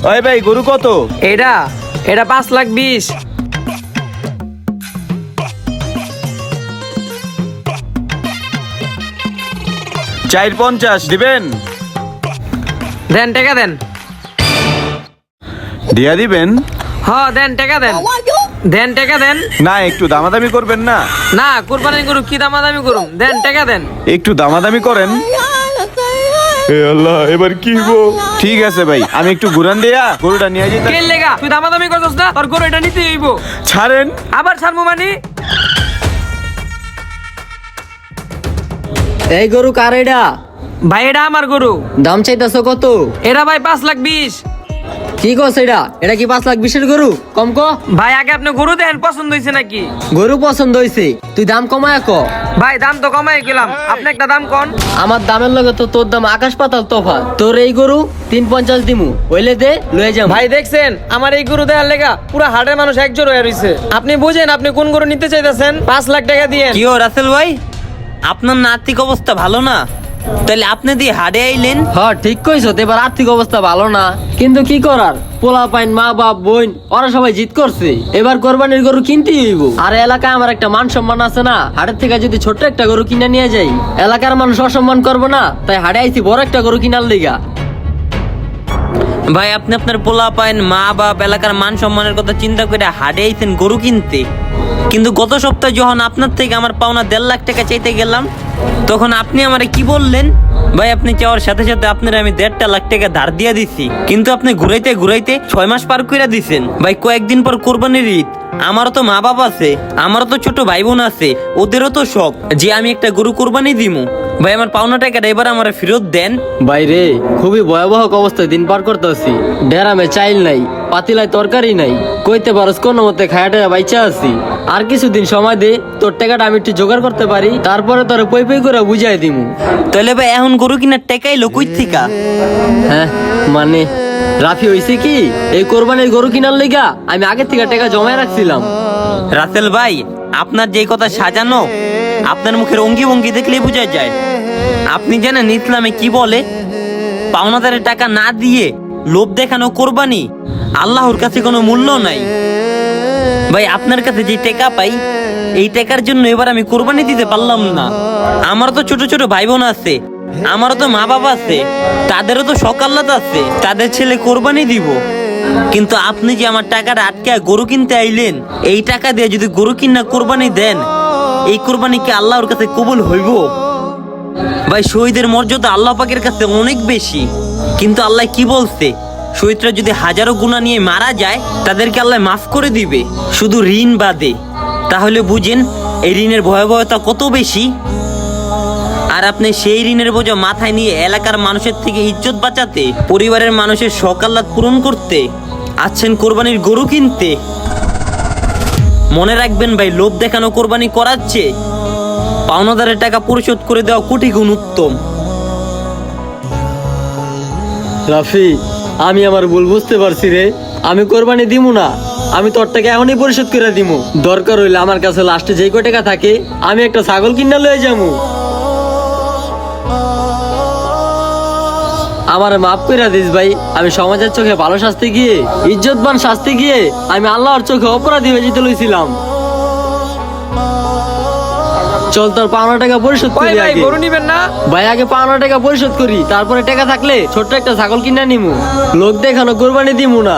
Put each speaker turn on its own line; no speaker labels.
ওই ভাই গরু কত?
এটা এটা 5,20,000।
450 দিবেন?
দেন টাকা দেন।
দিয়া দিবেন?
দেন টাকা দেন। দেন টাকা দেন।
না একটু দামাদামি করবেন না?
না কুরবানি গরু কি দামাদামি করুম, দেন টাকা দেন।
একটু দামাদামি করেন। এ আল্লাহ, এবার কি হবো? ঠিক আছে ভাই, আমি একটু ঘুরান দিয়া গরুটা নিয়ে যেতে।
কে লেগা তুই দামাদামি করছস না? তোর গরু এটা নিতে হইব।
ছাড়েন।
আবার ছাড়মু মানে?
এই গরু কার এটা?
ভাই এটা আমার গরু।
দাম চাইতেছো কত?
এটা ভাই 5,20,000।
কি কস এটা? এটা কি 5,20,000 গরু? কম ক।
ভাই আগে আপনি গরু দেন, পছন্দ হয়েছে নাকি?
গরু পছন্দ হয়েছে, তুই দাম কমায় ক।
ভাই দাম তো কমাই গেলাম, আপনি একটা দাম কোন।
আমার দামের লগে তো তোর দাম আকাশ পাতাল তফাৎ। তোর এই গরু 350 দিমু, ওইলে দে লয়ে যাম।
ভাই দেখছেন আমার এই গরু দেওয়ার লেগা পুরো হাটের মানুষ একজোর হয়ে রইছে। আপনি বুঝেন আপনি কোন গরু নিতে চাইতেছেন। 5 লাখ টাকা দিয়ে।
কি ও রাসেল ভাই, আপনার না আর্থিক অবস্থা ভালো না? তাহলে আপনি দিয়ে হাড়ে আইলেন।
হ্যাঁ ঠিক কইছো, এবার আর্থিক অবস্থা ভালো না, কিন্তু কি করার, পোলা পাইন মা বাপ বোন ওরা সবাই জিত করছে, এবার কোরবানির গরু কিনতেই হইব। আর এলাকায় আমার একটা মান সম্মান আছে না, হাটের থেকে যদি ছোট্ট একটা গরু কিনে নিয়ে যাই এলাকার মানুষ অসম্মান করবো না, তাই হাটে আইছি বড় একটা গরু কিনার লিগা।
ভাই আপনি আপনার পোলা পাইন মা বাপ এলাকার মান সম্মানের কথা চিন্তা করে হাড়ে আইছেন গরু কিনতে, কিন্তু গত সপ্তাহে যখন আপনার থেকে আমার পাওনা 1.5 লাখ টাকা চাইতে গেলাম তখন আপনি আমারে কি বললেন? ভাই আপনি চাওয়ার সাথে সাথে আপনার আমি 1.5 লাখ টাকা ধার দিয়ে দিছি, কিন্তু আপনি ঘুরাইতে ঘুরাইতে 6 মাস পার করে দিছেন। ভাই কয়েকদিন পর কোরবানির ঈদ, আমারও তো মা বাপ আছে, আমারও তো ছোট ভাই বোন আছে, ওদেরও তো শখ যে আমি একটা গরু কোরবানি দিমু। ভাই আমার পাওনা টাকাটা এবার আমার ফেরত দেন।
বাইরে খুবই ভয়াবহ অবস্থায় দিন পার করতেছি, ডেরামে চাইল নাই, পাতিলায় তরকারি নাই, কইতে পারস কোনো মতে খায়াটা বাইচা আছি। আর কিছুদিন সময় দে, তোর টাকাটা আমি একটু জোগাড় করতে পারি, তারপরে তোর পই পই করে বুঝাই দিমু।
তাহলে ভাই এখন গরু কিনার টাকাই লোকই থিকা।
হ্যাঁ মানে রাফি হইছে কি, এই কোরবানির গরু কিনার লিগা আমি আগে থেকে টাকা জমায় রাখছিলাম।
রাসেল ভাই আপনার যে কথা সাজানো, আপনার মুখের অঙ্গি ভঙ্গি দেখলেই বোঝা যায়। আপনি জানেন ইসলামে কি বলে? পাওনাদারের টাকা না দিয়ে লোভ দেখানো কোরবানি আল্লাহর কাছে কোনো মূল্য নাই। ভাই আপনার কাছে যে টাকা পাই এই টাকার জন্য এবার আমি কোরবানি দিতে পারলাম না। আমারও তো ছোট ছোট ভাই বোন আছে, আমারও তো মা বাবা আছে, তাদেরও তো সকাল্লাত আছে, তাদের ছেলে কোরবানি দিব। কিন্তু আপনি যে আমার টাকাটা আটকে গরু কিনতে আইলেন, এই টাকা দিয়ে যদি গরু কিনা কোরবানি দেন, এই কোরবানি কি আল্লাহর কাছে কবুল হইব? ভাই শহীদের মর্যাদা আল্লাহ পাকের কাছে অনেক বেশি, কিন্তু আল্লাহ কি বলছে? শহীদরা যদি হাজারো গুনাহ নিয়ে মারা যায় তাদেরকে আল্লাহ মাফ করে দিবে, শুধু ঋণ বাদে। তাহলে বুঝেন এই ঋণের ভয়াবহতা কত বেশি। আর আপনি সেই ঋণের বোঝা মাথায় নিয়ে এলাকার মানুষের থেকে ইজ্জত বাঁচাতে, পরিবারের মানুষের সকাল্লাত পূরণ করতে আছেন কোরবানির গরু কিনতে। মনে রাখবেন ভাই, লোভ দেখানো কোরবানি করাচ্ছে পাওনাদারের টাকা পরিশোধ করে দেওয়া কোটি গুণ উত্তম।
রাফি আমি আমার ভুল বুঝতে পারছি রে, আমি কোরবানি দিমু না, আমি তোর টাকা এখনই পরিশোধ করে দিমু। দরকার হইলে আমার কাছে লাস্টে যেই কয় টাকা থাকে আমি একটা ছাগল কিনা লয়ে যামু। আমার মাফ করে দিস ভাই, আমি সমাজের চোখে ভালো শাস্তি গিয়ে, ইজ্জতবান শাস্তি গিয়ে আমি আল্লাহর চোখে অপরাধী হয়ে যেতে লইছিলাম। চল তোর পাওনা টাকা পরিশোধ করি
ভাই
আগে।
গরু নিবেন না?
ভাই আগে পাওনা টাকা পরিশোধ করি, তারপরে টাকা থাকলে ছোট্ট একটা ছাগল কিনা নিমু, লোক দেখানো কোরবানি দিমু না।